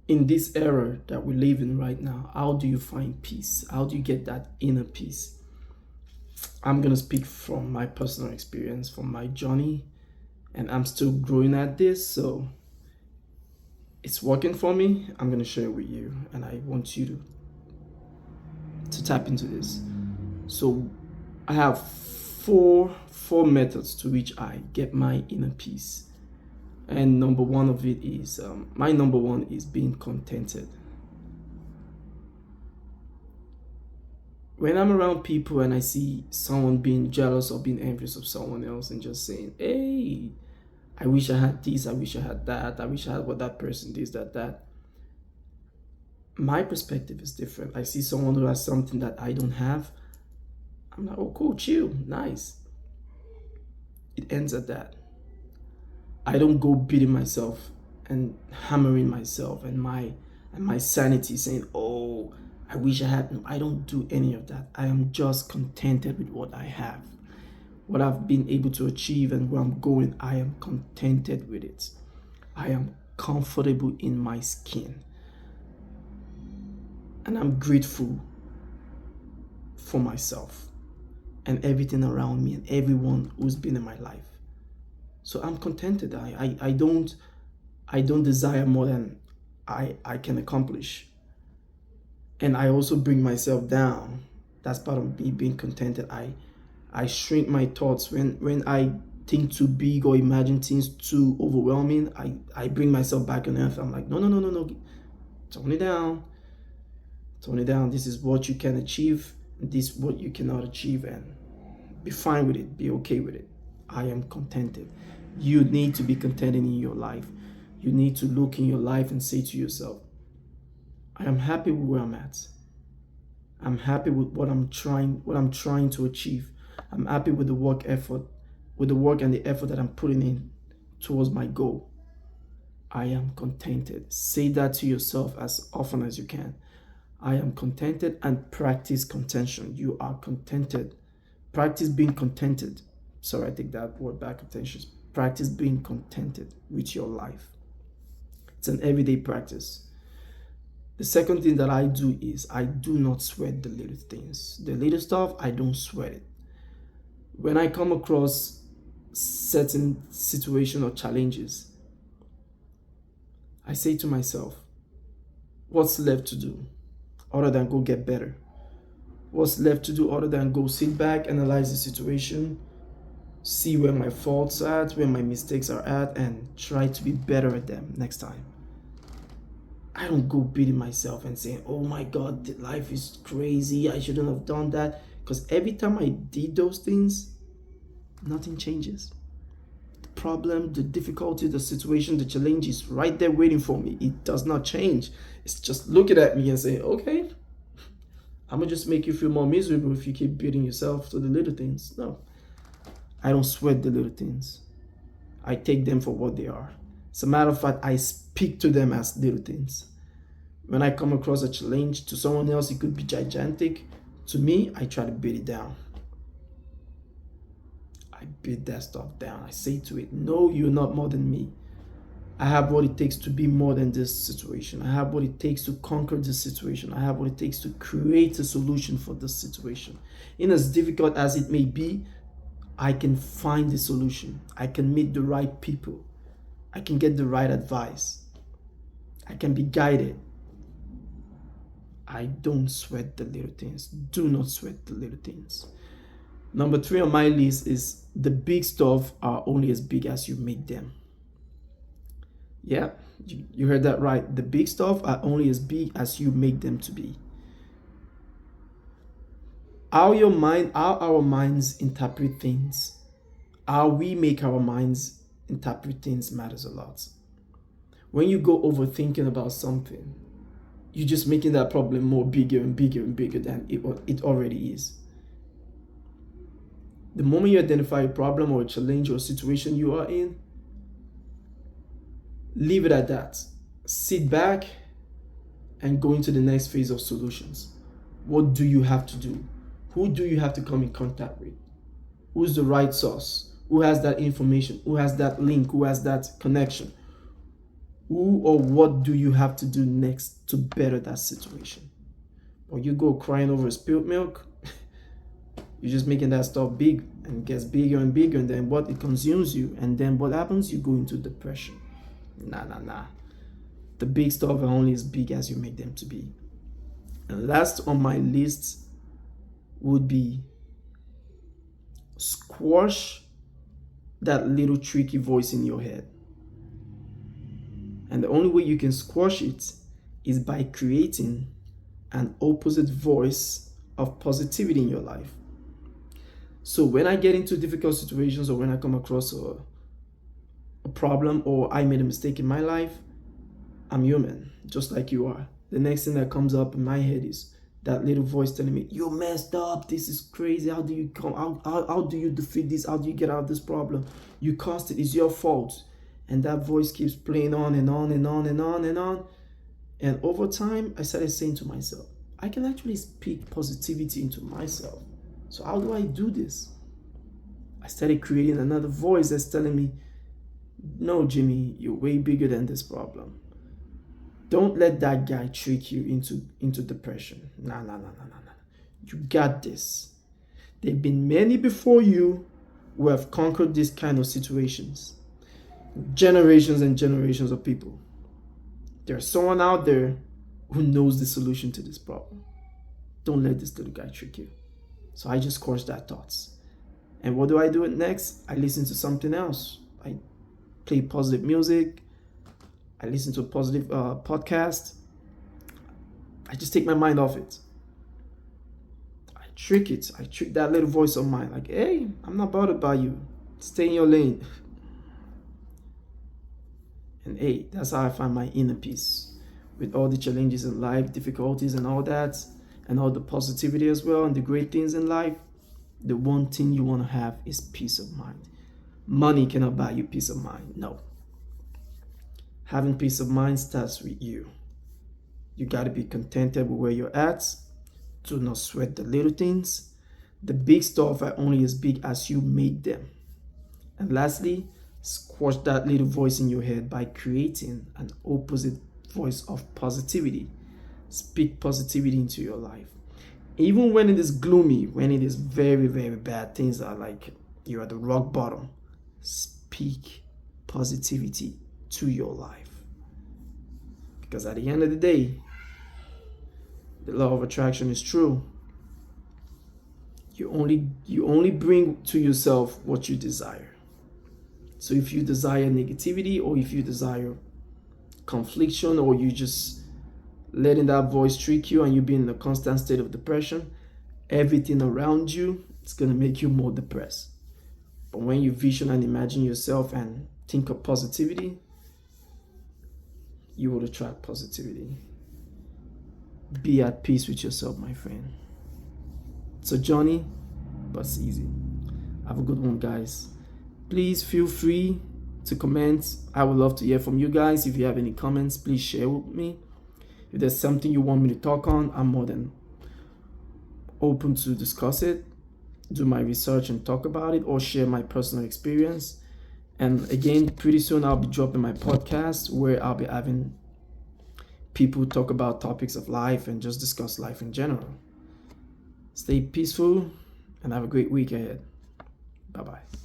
in this era that we live in right now, how do you find peace? How do you get that inner peace? I'm going to speak from my personal experience, from my journey, and I'm still growing at this. So it's working for me. I'm going to share it with you, and I want you to tap into this. So I have four methods to which I get my inner peace. And number one of it is my number one is being contented. When I'm around people and I see someone being jealous or being envious of someone else and just saying, hey, I wish I had this, I wish I had that, I wish I had what that person did, that. My perspective is different. I see someone who has something that I don't have. I'm like, oh, cool, chill, nice. It ends at that. I don't go beating myself and hammering myself and my sanity saying, oh, I wish I had. No, I don't do any of that. I am just contented with what I have. What I've been able to achieve and where I'm going, I am contented with it. I am comfortable in my skin. And I'm grateful for myself and everything around me and everyone who's been in my life. So I'm contented. I don't desire more than I can accomplish. And I also bring myself down. That's part of me being contented. I shrink my thoughts when I think too big or imagine things too overwhelming. I bring myself back on earth. I'm like, no. Tone it down. Tone it down. This is what you can achieve. This is what you cannot achieve, and be fine with it. Be okay with it. I am contented. You need to be contented in your life. You need to look in your life and say to yourself, I am happy with where I'm at. I'm happy with what I'm trying to achieve. I'm happy with the work and the effort that I'm putting in towards my goal. I am contented. Say that to yourself as often as you can. I am contented, and practice contention. You are contented. Practice being contented. Sorry, I take that word back, contention. Practice being contented with your life. It's an everyday practice. The second thing that I do is I do not sweat the little things. The little stuff, I don't sweat it. When I come across certain situations or challenges, I say to myself, what's left to do other than go get better? What's left to do other than go sit back, analyze the situation, see where my faults are at, where my mistakes are at, and try to be better at them next time. I don't go beating myself and saying, oh my God, life is crazy, I shouldn't have done that. Because every time I did those things, nothing changes. The problem, the difficulty, the situation, the challenge is right there waiting for me. It does not change. It's just looking at me and saying, okay, I'm going to just make you feel more miserable if you keep beating yourself to the little things. No, I don't sweat the little things. I take them for what they are. As a matter of fact, I speak to them as little things. When I come across a challenge to someone else, it could be gigantic. To me, I try to beat it down. I beat that stuff down. I say to it, no, you're not more than me. I have what it takes to be more than this situation. I have what it takes to conquer this situation. I have what it takes to create a solution for this situation. In as difficult as it may be, I can find the solution. I can meet the right people. I can get the right advice. I can be guided. I don't sweat the little things. Do not sweat the little things. Number 3 on my list is the big stuff are only as big as you make them. Yeah, you heard that right. The big stuff are only as big as you make them to be. How our minds interpret things, how we make our minds interpret things matters a lot. When you go overthinking about something, you're just making that problem more bigger and bigger and bigger than it already is. The moment you identify a problem or a challenge or a situation you are in, leave it at that. Sit back and go into the next phase of solutions. What do you have to do? Who do you have to come in contact with? Who's the right source? Who has that information? Who has that link? Who has that connection? Who or what do you have to do next to better that situation? Or you go crying over spilled milk, you're just making that stuff big and gets bigger and bigger, and then what, it consumes you, and then what happens? You go into depression. Nah. The big stuff are only as big as you make them to be. And last on my list would be squash that little tricky voice in your head. And the only way you can squash it is by creating an opposite voice of positivity in your life. So when I get into difficult situations, or when I come across a problem, or I made a mistake in my life, I'm human, just like you are. The next thing that comes up in my head is that little voice telling me, you messed up, this is crazy, how do you how do you defeat this, how do you get out of this problem, you caused it, it's your fault. And that voice keeps playing on and on and on and on and on. And over time, I started saying to myself, I can actually speak positivity into myself. So how do I do this? I started creating another voice that's telling me, no, Jimmy, you're way bigger than this problem. Don't let that guy trick you into depression. Nah. You got this. There have been many before you who have conquered these kind of situations. Generations and generations of people. There's someone out there who knows the solution to this problem. Don't let this little guy trick you. So I just squash that thoughts. And what do I do next? I listen to something else. I play positive music. I listen to a positive podcast. I just take my mind off it. I trick it. I trick that little voice of mine. Like, hey, I'm not bothered by you. Stay in your lane. And hey, that's how I find my inner peace. With all the challenges in life, difficulties and all that, and all the positivity as well, and the great things in life, the one thing you want to have is peace of mind. Money cannot buy you peace of mind. No. Having peace of mind starts with you. You got to be contented with where you're at. Do not sweat the little things. The big stuff are only as big as you make them. And lastly, squash that little voice in your head by creating an opposite voice of positivity. Speak positivity into your life. Even when it is gloomy, when it is very, very bad, things are like you're at the rock bottom, speak positivity to your life. Because at the end of the day, the law of attraction is true. You only bring to yourself what you desire. So if you desire negativity, or if you desire confliction, or you just letting that voice trick you and you be in a constant state of depression, everything around you is going to make you more depressed. But when you vision and imagine yourself and think of positivity, you will attract positivity. Be at peace with yourself, my friend. It's a journey, but it's easy. Have a good one, guys. Please feel free to comment. I would love to hear from you guys. If you have any comments, please share with me. If there's something you want me to talk on, I'm more than open to discuss it, do my research and talk about it, or share my personal experience. And again, pretty soon I'll be dropping my podcast where I'll be having people talk about topics of life and just discuss life in general. Stay peaceful and have a great week ahead. Bye-bye.